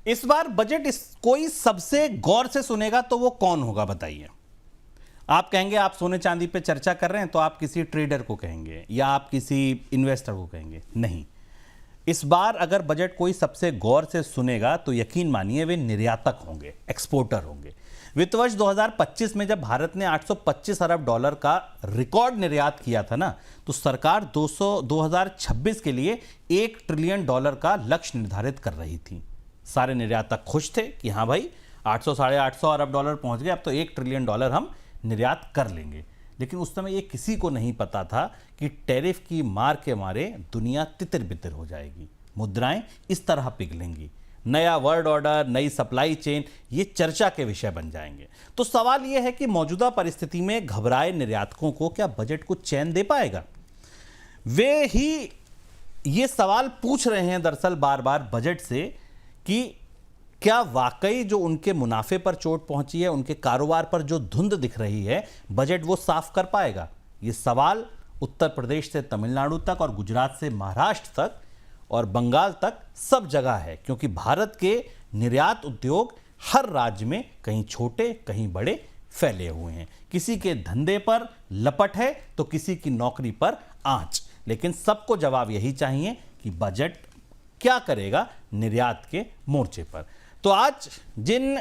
इस बार बजट कोई सबसे गौर से सुनेगा तो वो कौन होगा बताइए। आप कहेंगे आप सोने चांदी पे चर्चा कर रहे हैं तो आप किसी ट्रेडर को कहेंगे या आप किसी इन्वेस्टर को कहेंगे, नहीं। इस बार अगर बजट कोई सबसे गौर से सुनेगा तो यकीन मानिए वे निर्यातक होंगे, एक्सपोर्टर होंगे। वित्त वर्ष 2025 में जब भारत ने 825 अरब डॉलर का रिकॉर्ड निर्यात किया था ना, तो सरकार 2026 के लिए $1 ट्रिलियन का लक्ष्य निर्धारित कर रही थी। सारे निर्यातक खुश थे कि हाँ भाई 800 साढ़े 800 अरब डॉलर पहुंच गए, अब तो $1 ट्रिलियन हम निर्यात कर लेंगे। लेकिन उस समय ये किसी को नहीं पता था कि टैरिफ की मार के मारे दुनिया तितर बितर हो जाएगी, मुद्राएं इस तरह पिघलेंगी, नया वर्ल्ड ऑर्डर, नई सप्लाई चेन ये चर्चा के विषय बन जाएंगे। तो सवाल यह है कि मौजूदा परिस्थिति में घबराए निर्यातकों को क्या बजट कुछ चैन दे पाएगा? वे ही ये सवाल पूछ रहे हैं दरअसल बार बार बजट से कि क्या वाकई जो उनके मुनाफे पर चोट पहुंची है, उनके कारोबार पर जो धुंध दिख रही है, बजट वो साफ कर पाएगा? ये सवाल उत्तर प्रदेश से तमिलनाडु तक और गुजरात से महाराष्ट्र तक और बंगाल तक सब जगह है, क्योंकि भारत के निर्यात उद्योग हर राज्य में कहीं छोटे कहीं बड़े फैले हुए हैं। किसी के धंधे पर लपट है तो किसी की नौकरी पर आंच, लेकिन सबको जवाब यही चाहिए कि बजट क्या करेगा निर्यात के मोर्चे पर। तो आज जिन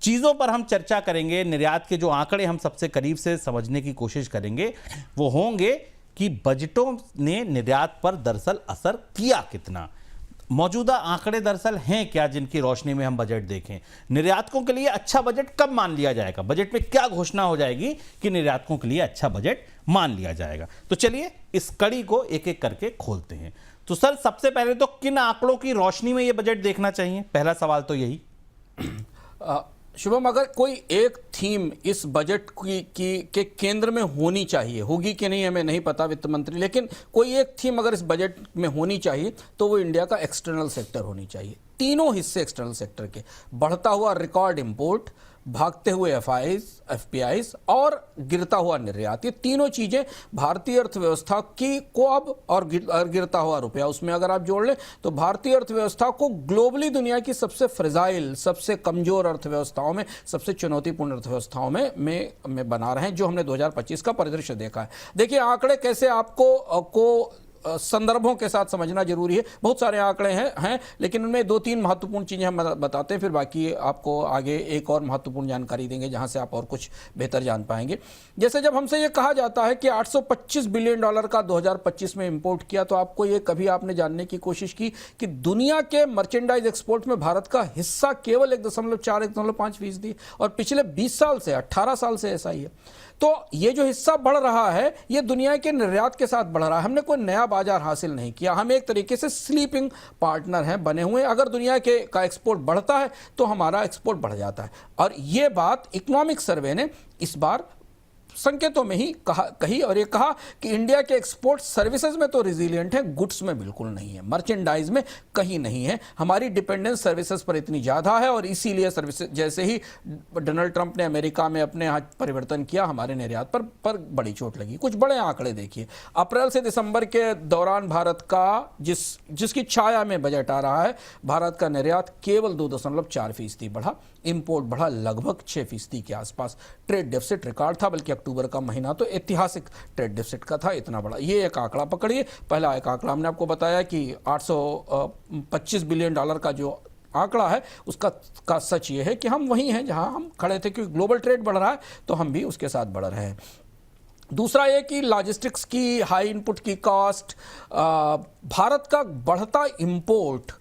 चीज़ों पर हम चर्चा करेंगे, निर्यात के जो आंकड़े हम सबसे करीब से समझने की कोशिश करेंगे, वो होंगे कि बजटों ने निर्यात पर दरअसल असर किया कितना, मौजूदा आंकड़े दरअसल हैं क्या जिनकी रोशनी में हम बजट देखें, निर्यातकों के लिए अच्छा बजट कब मान लिया जाएगा, बजट में क्या घोषणा हो जाएगी कि निर्यातकों के लिए अच्छा बजट मान लिया जाएगा। तो चलिए इस कड़ी को एक एक करके खोलते हैं। तो सर, सबसे पहले तो किन आंकड़ों की रोशनी में यह बजट देखना चाहिए? पहला सवाल तो यही। शुभम, अगर कोई एक थीम इस बजट के केंद्र में होनी चाहिए, होगी कि नहीं हमें नहीं पता वित्त मंत्री, लेकिन कोई एक थीम अगर इस बजट में होनी चाहिए तो वो इंडिया का एक्सटर्नल सेक्टर होनी चाहिए। तीनों हिस्से एक्सटर्नल सेक्टर के, बढ़ता हुआ रिकॉर्ड इंपोर्ट, भागते हुए एफपीआईज और गिरता हुआ निर्यात, ये तीनों चीजें भारतीय अर्थव्यवस्था की को अब और गिरता हुआ रुपया उसमें अगर आप जोड़ लें तो भारतीय अर्थव्यवस्था को ग्लोबली दुनिया की सबसे फ्रेजाइल, सबसे कमजोर अर्थव्यवस्थाओं में, सबसे चुनौतीपूर्ण अर्थव्यवस्थाओं में बना रहे हैं, जो हमने 2025 का परिदृश्य देखा है। देखिए आंकड़े कैसे आपको संदर्भों के साथ समझना जरूरी है। बहुत सारे आंकड़े हैं लेकिन उनमें 2-3 महत्वपूर्ण चीजें हम बताते हैं, फिर बाकी आपको आगे एक और महत्वपूर्ण जानकारी देंगे जहां से आप और कुछ बेहतर जान पाएंगे। जैसे जब हमसे ये कहा जाता है कि $825 बिलियन का 2025 में इंपोर्ट किया, तो आपको ये कभी आपने जानने की कोशिश की कि दुनिया के मर्चेंडाइज एक्सपोर्ट में भारत का हिस्सा केवल 1.4-1.5% और पिछले 20 साल से 18 साल से ऐसा ही है। तो ये जो हिस्सा बढ़ रहा है ये दुनिया के निर्यात के साथ बढ़ रहा है। हमने कोई नया बाजार हासिल नहीं किया, हम एक तरीके से स्लीपिंग पार्टनर हैं बने हुए। अगर दुनिया का एक्सपोर्ट बढ़ता है तो हमारा एक्सपोर्ट बढ़ जाता है। और ये बात इकोनॉमिक सर्वे ने इस बार संकेतों में ही कही और ये कहा कि इंडिया के एक्सपोर्ट सर्विसेज में तो रिजिलियंट है, गुड्स में बिल्कुल नहीं है, मर्चेंडाइज में कहीं नहीं है। हमारी डिपेंडेंस सर्विसेज पर इतनी ज़्यादा है और इसीलिए सर्विसेज, जैसे ही डोनाल्ड ट्रंप ने अमेरिका में अपने यहाँ परिवर्तन किया, हमारे निर्यात पर बड़ी चोट लगी। कुछ बड़े आंकड़े देखिए, अप्रैल से दिसंबर के दौरान भारत का जिसकी छाया में बजट आ रहा है, भारत का निर्यात केवल 2.4% बढ़ा, इंपोर्ट बढ़ा लगभग 6% के आसपास, ट्रेड डेफिसिट रिकॉर्ड था, बल्कि अक्टूबर का महीना तो ऐतिहासिक ट्रेड डेफिसिट का था, इतना बड़ा। ये एक आंकड़ा पकड़िए। पहला एक आंकड़ा हमने आपको बताया कि $825 बिलियन का जो आंकड़ा है उसका सच ये है कि हम वहीं हैं जहां हम खड़े थे, क्योंकि ग्लोबल ट्रेड बढ़ रहा है तो हम भी उसके साथ बढ़ रहे हैं। दूसरा ये कि लॉजिस्टिक्स की हाई इनपुट की कॉस्ट, भारत का बढ़ता इंपोर्ट,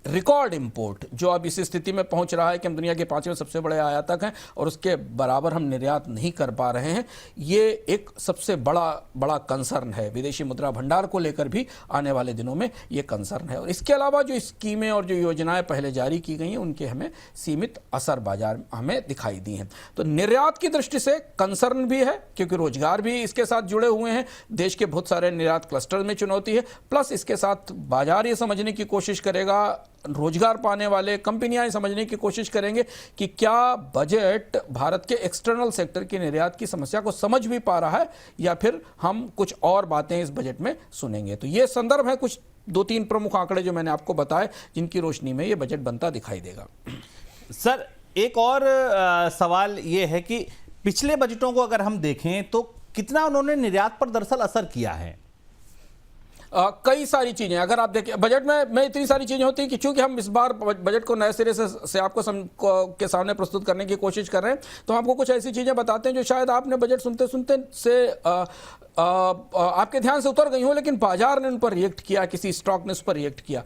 रिकॉर्ड इंपोर्ट जो अब इस स्थिति में पहुंच रहा है कि हम दुनिया के 5वें सबसे बड़े आयातक हैं और उसके बराबर हम निर्यात नहीं कर पा रहे हैं, ये एक सबसे बड़ा कंसर्न है। विदेशी मुद्रा भंडार को लेकर भी आने वाले दिनों में ये कंसर्न है। और इसके अलावा जो स्कीमें और जो योजनाएं पहले जारी की गई हैं उनके हमें सीमित असर बाजार हमें दिखाई दी हैं। तो निर्यात की दृष्टि से कंसर्न भी है, क्योंकि रोजगार भी इसके साथ जुड़े हुए हैं, देश के बहुत सारे निर्यात क्लस्टर में चुनौती है, प्लस इसके साथ बाजार ये समझने की कोशिश करेगा रोजगार पाने वाले कंपनियां समझने की कोशिश करेंगे कि क्या बजट भारत के एक्सटर्नल सेक्टर की निर्यात की समस्या को समझ भी पा रहा है, या फिर हम कुछ और बातें इस बजट में सुनेंगे। तो ये संदर्भ है, कुछ 2-3 प्रमुख आंकड़े जो मैंने आपको बताए, जिनकी रोशनी में ये बजट बनता दिखाई देगा। सर, एक और सवाल ये है कि पिछले बजटों को अगर हम देखें तो कितना उन्होंने निर्यात पर दरअसल असर किया है? कई सारी चीजें अगर आप देखें बजट में इतनी सारी चीजें होती हैं कि चूंकि हम इस बार बजट को नए सिरे से आपको के सामने प्रस्तुत करने की कोशिश कर रहे हैं, तो हम आपको कुछ ऐसी चीजें बताते हैं जो शायद आपने बजट सुनते सुनते से आपके ध्यान से उतर गई हो, लेकिन बाजार ने उन पर रिएक्ट किया, किसी स्टॉक ने उस पर रिएक्ट किया।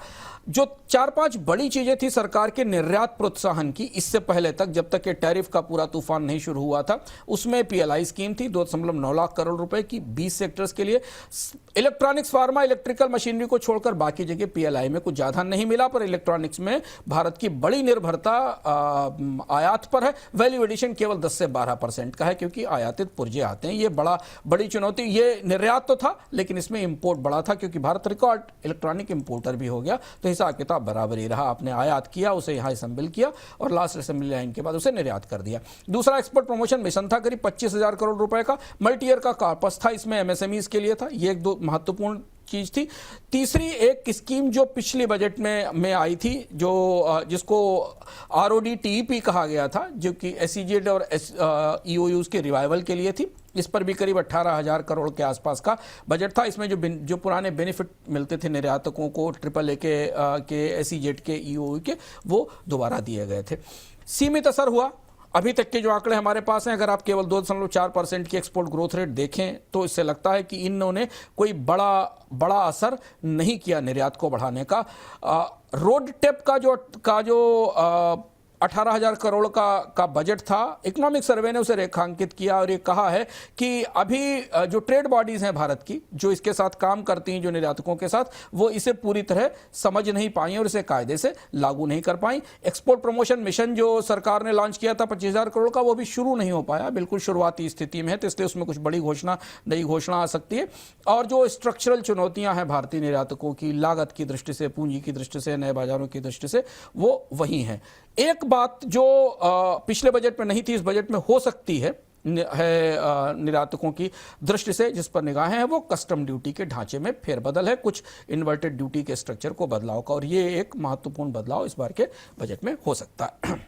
जो 4-5 बड़ी चीजें थी सरकार के निर्यात प्रोत्साहन की इससे पहले तक, जब तक कि टैरिफ का पूरा तूफान नहीं शुरू हुआ था, उसमें PLI स्कीम थी 2.9 लाख करोड़ रुपए की 20 सेक्टर्स के लिए। इलेक्ट्रॉनिक्स, फार्मा, इलेक्ट्रिकल मशीनरी को छोड़कर बाकी जगह PLI में कुछ ज्यादा नहीं मिला, पर इलेक्ट्रॉनिक्स में भारत की बड़ी निर्भरता आयात पर है। वैल्यू एडिशन केवल 10 से 12% का है, क्योंकि आयातित पुर्जे आते हैं। ये बड़ी चुनौती, ये निर्यात तो था लेकिन इसमें इंपोर्ट बड़ा था, क्योंकि भारत रिकॉर्ड इलेक्ट्रॉनिक इंपोर्टर भी हो गया। तो हिसाब किताब बराबर ही रहा, आपने आयात किया, उसे यहां असेंबल किया और लास्ट असेंबली लाइन के बाद उसे निर्यात कर दिया। दूसरा एक्सपोर्ट प्रमोशन मिशन था, करीब 25,000 करोड़ रुपए का। मल्टी ईयर का कॉर्पस था, इसमें MSMEs के लिए था। ये एक दो महत्वपूर्ण चीज थी। तीसरी एक स्कीम जो पिछले बजट में आई थी, जो जिसको RODTEP कहा गया था, जो कि SEZ और EOUs के रिवाइवल के लिए थी। इस पर भी करीब 18,000 करोड़ के आसपास का बजट था। इसमें जो पुराने बेनिफिट मिलते थे निर्यातकों को, AAA के SEZ के EOU के, वो दोबारा दिए गए थे। सीमित असर हुआ। अभी तक के जो आंकड़े हमारे पास हैं, अगर आप केवल 2.4% की एक्सपोर्ट ग्रोथ रेट देखें तो इससे लगता है कि इन्होंने कोई बड़ा असर नहीं किया निर्यात को बढ़ाने का। रोड टेप का जो 18,000 करोड़ का बजट था, इकोनॉमिक सर्वे ने उसे रेखांकित किया और ये कहा है कि अभी जो ट्रेड बॉडीज हैं भारत की, जो इसके साथ काम करती हैं, जो निर्यातकों के साथ, वो इसे पूरी तरह समझ नहीं पाई और इसे कायदे से लागू नहीं कर पाई। एक्सपोर्ट प्रमोशन मिशन जो सरकार ने लॉन्च किया था 25,000 करोड़ का, वो भी शुरू नहीं हो पाया, बिल्कुल शुरुआती स्थिति में है। तो इसलिए उसमें कुछ नई घोषणा आ सकती है। और जो स्ट्रक्चरल चुनौतियां हैं भारतीय निर्यातकों की, लागत की दृष्टि से, पूंजी की दृष्टि से, नए बाजारों की दृष्टि से, वो वही हैं। एक बात जो पिछले बजट में नहीं थी, इस बजट में हो सकती है निर्यातकों की दृष्टि से, जिस पर निगाहें हैं, वो कस्टम ड्यूटी के ढांचे में फेरबदल है, कुछ इन्वर्टेड ड्यूटी के स्ट्रक्चर को बदलाव का, और ये एक महत्वपूर्ण बदलाव इस बार के बजट में हो सकता है।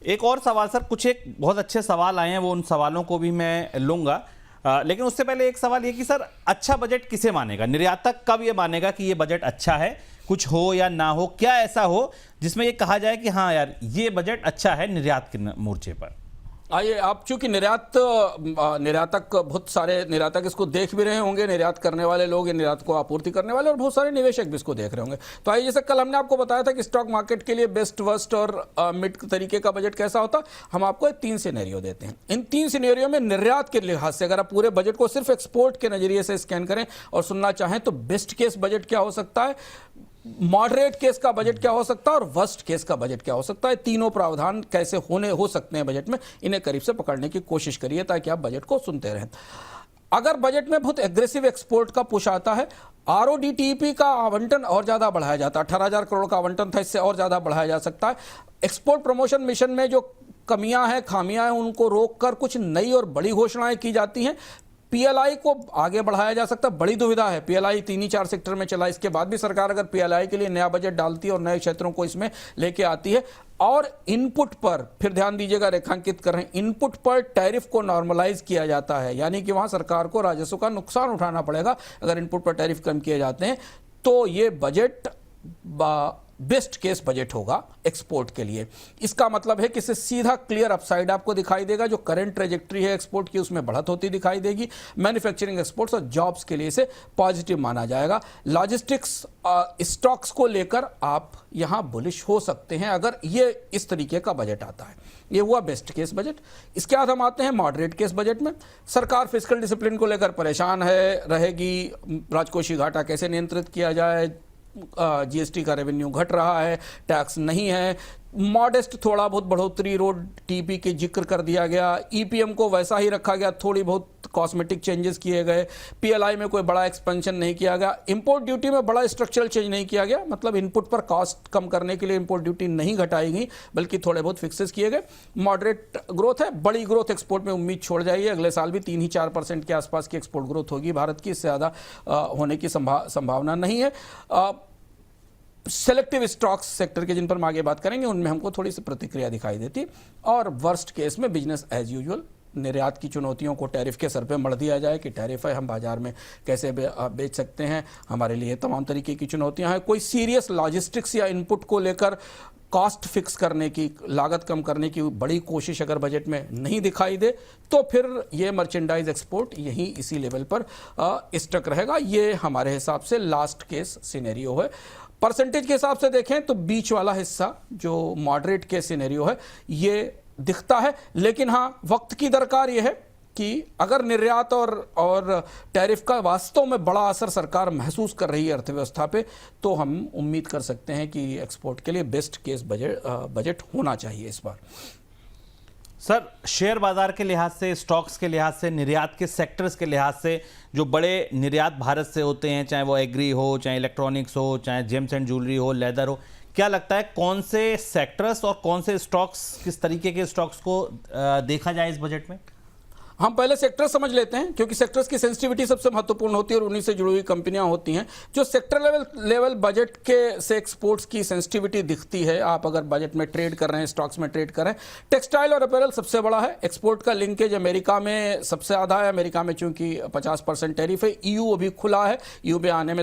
एक और सवाल सर, कुछ एक बहुत अच्छे सवाल आए हैं, वो उन सवालों को भी मैं लूंगा, लेकिन उससे पहले एक सवाल ये कि सर, अच्छा बजट किसे मानेगा? निर्यातक कब ये मानेगा कि ये बजट अच्छा है, कुछ हो या ना हो? क्या ऐसा हो जिसमें ये कहा जाए कि हाँ यार, ये बजट अच्छा है निर्यात के मोर्चे पर? आइए, आप चूंकि निर्यातक, बहुत सारे निर्यातक इसको देख भी रहे होंगे, निर्यात करने वाले लोग, निर्यात को आपूर्ति करने वाले, और बहुत सारे निवेशक भी इसको देख रहे होंगे। तो आइए, जैसे कल हमने आपको बताया था कि स्टॉक मार्केट के लिए बेस्ट, वर्स्ट और मिड तरीके का बजट कैसा होता, हम आपको 3 सिनेरियो देते हैं। इन 3 सिनेरियो में निर्यात के लिहाज से अगर आप पूरे बजट को सिर्फ एक्सपोर्ट के नजरिए से स्कैन करें और सुनना चाहें तो बेस्ट केस बजट क्या हो सकता है, मॉडरेट केस का बजट क्या हो सकता है और वर्स्ट केस का बजट क्या हो सकता है। तीनों प्रावधान कैसे हो सकते हैं बजट में, इन्हें करीब से पकड़ने की कोशिश करिए ताकि आप बजट को सुनते रहें। अगर बजट में बहुत एग्रेसिव एक्सपोर्ट का पुश आता है, RODTEP का आवंटन और ज्यादा बढ़ाया जाता है। 18,000 करोड़ का आवंटन था, इससे और ज्यादा बढ़ाया जा सकता है। एक्सपोर्ट प्रमोशन मिशन में जो कमियां हैं, खामियां हैं, उनको रोककर कुछ नई और बड़ी घोषणाएं की जाती हैं। PLI को आगे बढ़ाया जा सकता है। बड़ी दुविधा है, PLI 3-4 सेक्टर में चला, इसके बाद भी सरकार अगर PLI के लिए नया बजट डालती है और नए क्षेत्रों को इसमें लेके आती है। और इनपुट पर फिर ध्यान दीजिएगा, रेखांकित कर रहे हैं, इनपुट पर टैरिफ को नॉर्मलाइज किया जाता है, यानी कि वहां सरकार को राजस्व का नुकसान उठाना पड़ेगा अगर इनपुट पर टैरिफ कम किए जाते हैं। तो ये बजट बेस्ट केस बजट होगा एक्सपोर्ट के लिए। इसका मतलब है कि इससे सीधा क्लियर अपसाइड आपको दिखाई देगा। जो करंट ट्रेजेक्ट्री है एक्सपोर्ट की, उसमें बढ़त होती दिखाई देगी। मैन्युफैक्चरिंग, एक्सपोर्ट्स और जॉब्स के लिए इसे पॉजिटिव माना जाएगा। लॉजिस्टिक्स, स्टॉक्स को लेकर आप यहां बुलिश हो सकते हैं अगर ये इस तरीके का बजट आता है। ये हुआ बेस्ट केस बजट। इसके बाद हम आते हैं मॉडरेट केस बजट में। सरकार फिस्कल डिसिप्लिन को लेकर परेशान रहेगी। राजकोषीय घाटा कैसे नियंत्रित किया जाए, GST का रेवेन्यू घट रहा है, टैक्स नहीं है, मॉडेस्ट थोड़ा बहुत बढ़ोतरी RODTEP के जिक्र कर दिया गया, EPM को वैसा ही रखा गया, थोड़ी बहुत कॉस्मेटिक चेंजेस किए गए, पीएलआई में कोई बड़ा एक्सपेंशन नहीं किया गया, इंपोर्ट ड्यूटी में बड़ा स्ट्रक्चरल चेंज नहीं किया गया, मतलब इनपुट पर कॉस्ट कम करने के लिए इंपोर्ट ड्यूटी नहीं घटाई गई बल्कि थोड़े बहुत फिक्सेस किए गए। मॉडरेट ग्रोथ है, बड़ी ग्रोथ एक्सपोर्ट में उम्मीद छोड़ जाइए, अगले साल भी 3 ही 4% के आसपास की एक्सपोर्ट ग्रोथ होगी भारत की, इससे ज़्यादा होने की संभावना नहीं है। सेलेक्टिव स्टॉक्स सेक्टर के जिन पर हम आगे बात करेंगे उनमें हमको थोड़ी सी प्रतिक्रिया दिखाई देती, और वर्स्ट केस में बिजनेस एज यूजुअल, निर्यात की चुनौतियों को टैरिफ के सर पे मढ़ दिया जाए कि टैरिफ है, हम बाजार में कैसे बेच सकते हैं, हमारे लिए तमाम तरीके की चुनौतियां हैं। कोई सीरियस लॉजिस्टिक्स या इनपुट को लेकर कॉस्ट फिक्स करने की, लागत कम करने की बड़ी कोशिश अगर बजट में नहीं दिखाई दे तो फिर ये मर्चेंडाइज एक्सपोर्ट यहीं इसी लेवल पर स्टक रहेगा। ये हमारे हिसाब से लास्ट केस सिनेरियो है। परसेंटेज के हिसाब से देखें तो बीच वाला हिस्सा जो मॉडरेट के सिनेरियो है ये दिखता है, लेकिन हाँ वक्त की दरकार यह है कि अगर निर्यात और टैरिफ का वास्तव में बड़ा असर सरकार महसूस कर रही है अर्थव्यवस्था पे, तो हम उम्मीद कर सकते हैं कि एक्सपोर्ट के लिए बेस्ट केस बजट होना चाहिए इस बार। सर, शेयर बाजार के लिहाज से, स्टॉक्स के लिहाज से, निर्यात के सेक्टर्स के लिहाज से, जो बड़े निर्यात भारत से होते हैं, चाहे वो एग्री हो, चाहे इलेक्ट्रॉनिक्स हो, चाहे जेम्स एंड ज्वेलरी हो, लेदर हो, क्या लगता है कौन से सेक्टर्स और कौन से स्टॉक्स, किस तरीके के स्टॉक्स को देखा जाए इस बजट में? हम पहले सेक्टर समझ लेते हैं, क्योंकि सेक्टर्स की सेंसिटिविटी सबसे महत्वपूर्ण होती है और उन्हीं से जुड़ी हुई कंपनियां होती हैं। जो सेक्टर लेवल बजट के से एक्सपोर्ट्स की सेंसिटिविटी दिखती है, आप अगर बजट में ट्रेड कर रहे हैं, स्टॉक्स में ट्रेड कर रहे हैं, टेक्सटाइल और अपैरल सबसे बड़ा है। एक्सपोर्ट का लिंकेज अमेरिका में सबसे ज़्यादा है, अमेरिका में चूंकि 50% टैरिफ है, ईयू अभी खुला है, ईयू में आने में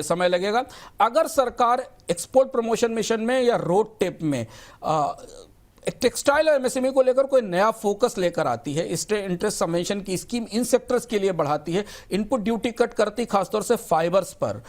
समय लगेगा। अगर सरकार एक्सपोर्ट प्रमोशन मिशन में या रोड टेप में टेक्सटाइल और एमएसएमई को लेकर कोई नया फोकस लेकर आती है, इंटरेस्ट सबवेंशन की स्कीम इन सेक्टर्स के लिए बढ़ाती है, इनपुट ड्यूटी कट करती, खासतौर से फाइबर्स पर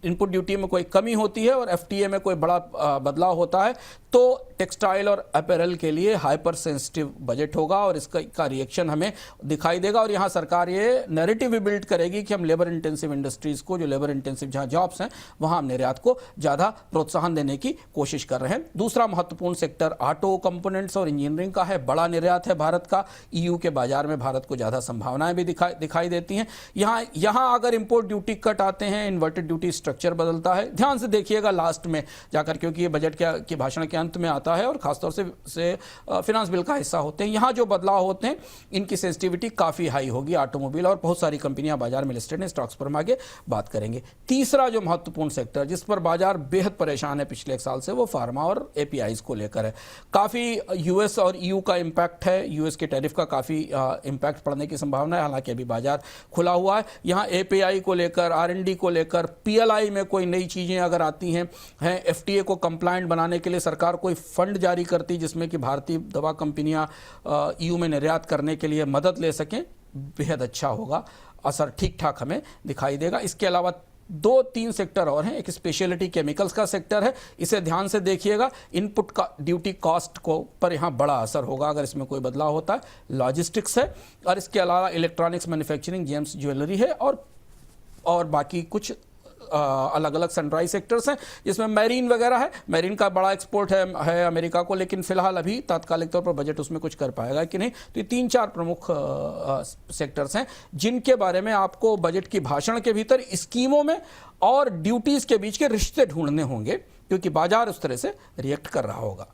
इनपुट ड्यूटी में कोई कमी होती है और एफटीए में कोई बड़ा बदलाव होता है, तो टेक्सटाइल और अपैरल के लिए हाइपर सेंसिटिव बजट होगा और इसका रिएक्शन हमें दिखाई देगा। और यहाँ सरकार ये नैरेटिव भी बिल्ड करेगी कि हम लेबर इंटेंसिव इंडस्ट्रीज को, जो लेबर इंटेंसिव जहाँ जॉब्स हैं, वहाँ हम निर्यात को ज़्यादा प्रोत्साहन देने की कोशिश कर रहे हैं। दूसरा महत्वपूर्ण सेक्टर ऑटो कंपोनेंट्स और इंजीनियरिंग का है, बड़ा निर्यात है भारत का, ईयू के बाजार में भारत को ज़्यादा संभावनाएं भी दिखाई देती हैं। यहाँ अगर इंपोर्ट ड्यूटी कट आते हैं, इन्वर्टेड ड्यूटी स्ट्रक्चर बदलता है, ध्यान से देखिएगा लास्ट में जाकर, क्योंकि ये बजट के भाषण के अंत में आता है और खासतौर से फिनांस बिल का हिस्सा होते हैं। यहाँ जो बदलाव होते हैं इनकी सेंसिटिविटी काफ़ी हाई होगी, ऑटोमोबाइल और बहुत सारी कंपनियां बाजार में लिस्टेड हैं, स्टॉक्स पर हम आगे बात करेंगे। तीसरा जो महत्वपूर्ण सेक्टर जिस पर बाजार बेहद परेशान है पिछले एक साल से, वो फार्मा और एपीआईज को लेकर है। काफ़ी यूएस और ईयू का इम्पैक्ट है, यूएस के टैरिफ का काफ़ी इम्पैक्ट पड़ने की संभावना है, हालांकि अभी बाजार खुला हुआ है। यहाँ एपीआई को लेकर, आरएनडी को लेकर, पीएलआई में कोई नई चीज़ें अगर आती हैं, एफटीए को कंप्लायंट बनाने के लिए सरकार कोई फंड जारी करती जिसमें कि भारतीय दवा कंपनियां ईयू में निर्यात करने के लिए मदद ले सकें, बेहद अच्छा होगा, असर ठीक ठाक हमें दिखाई देगा। इसके अलावा 2-3 सेक्टर और हैं। एक स्पेशलिटी केमिकल्स का सेक्टर है, इसे ध्यान से देखिएगा, इनपुट का ड्यूटी कॉस्ट को पर यहाँ बड़ा असर होगा अगर इसमें कोई बदलाव होता है। लॉजिस्टिक्स है, और इसके अलावा इलेक्ट्रॉनिक्स मैन्युफैक्चरिंग, जेम्स ज्वेलरी है, और बाकी कुछ अलग अलग सनराइज सेक्टर्स हैं जिसमें मैरीन वगैरह है। मैरीन का बड़ा एक्सपोर्ट है अमेरिका को, लेकिन फिलहाल अभी तात्कालिक तौर पर बजट उसमें कुछ कर पाएगा कि नहीं। तो ये 3-4 प्रमुख सेक्टर्स हैं जिनके बारे में आपको बजट की भाषण के भीतर स्कीमों में और ड्यूटीज के बीच के रिश्ते ढूंढने होंगे, क्योंकि बाजार उस तरह से रिएक्ट कर रहा होगा।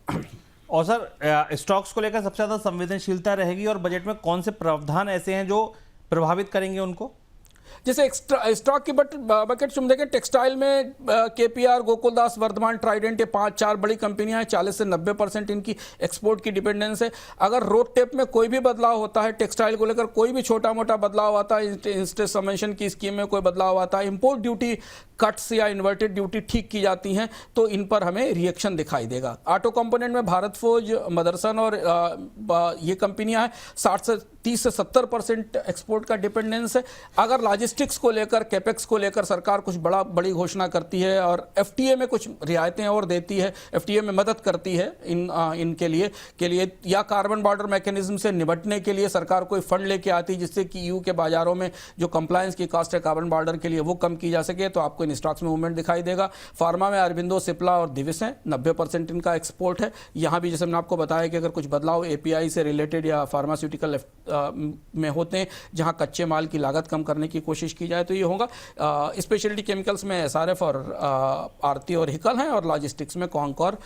और सर, स्टॉक्स को लेकर सबसे ज़्यादा संवेदनशीलता रहेगी, और बजट में कौन से प्रावधान ऐसे हैं जो प्रभावित करेंगे उनको? जैसे स्टॉक की बकेट तुम देखें, टेक्सटाइल में केपीआर, गोकुलदास, वर्धमान, ट्राइडेंट, ये 5-4 बड़ी कंपनियां हैं, 40 से 90% इनकी एक्सपोर्ट की डिपेंडेंस है। अगर रोड टेप में कोई भी बदलाव होता है, टेक्सटाइल को लेकर कोई भी छोटा मोटा बदलाव आता है, इंस्टेंट सबवेंशन की स्कीम में कोई बदलाव आता है, इंपोर्ट ड्यूटी कट्स या इन्वर्टेड ड्यूटी ठीक की जाती हैं, तो इन पर हमें रिएक्शन दिखाई देगा। ऑटो कंपोनेंट में भारत फोर्ज, मदरसन और ये कंपनियां हैं, 30 से 70% एक्सपोर्ट का डिपेंडेंस है। अगर लॉजिस्टिक्स को लेकर, कैपेक्स को लेकर सरकार कुछ बड़ी घोषणा करती है और एफटीए में कुछ रियायतें और देती है, एफटीए में मदद करती है इनके लिए, या कार्बन बॉर्डर मैकेनिज्म से निपटने के लिए सरकार कोई फंड लेके आती है जिससे कि ईयू के बाजारों में जो कंप्लायंस की कॉस्ट है कार्बन बॉर्डर के लिए वो कम की जा सके, तो आपको इन इन स्टॉक्स में मूवमेंट दिखाई देगा। फार्मा में अरबिंदो, सिप्ला और दिविस हैं, 90% इनका एक्सपोर्ट है। यहाँ भी जैसे मैंने आपको बताया कि अगर कुछ बदलाव एपीआई से रिलेटेड या फार्मास्यूटिकल में होते हैं जहाँ कच्चे माल की लागत कम करने की कोशिश की जाए तो ये होगा। स्पेशलिटी केमिकल्स में एसआरएफ और आरती और हिकल हैं, और लॉजिस्टिक्स में कॉन्कॉर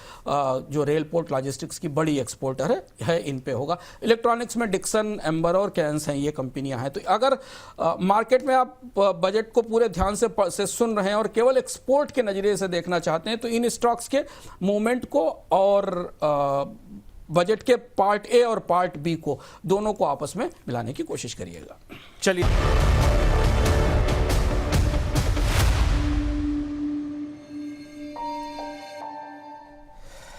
जो रेल पोर्ट लॉजिस्टिक्स की बड़ी एक्सपोर्टर है इन पे होगा। इलेक्ट्रॉनिक्स में डिक्सन, एम्बर और कैंस हैं, ये कंपनियां हैं। तो अगर मार्केट में आप बजट को पूरे ध्यान से सुन रहे हैं और केवल एक्सपोर्ट के नजरिए से देखना चाहते हैं तो इन स्टॉक्स के मूवमेंट को और बजट के पार्ट ए और पार्ट बी को दोनों को आपस में मिलाने की कोशिश करिएगा। चलिए।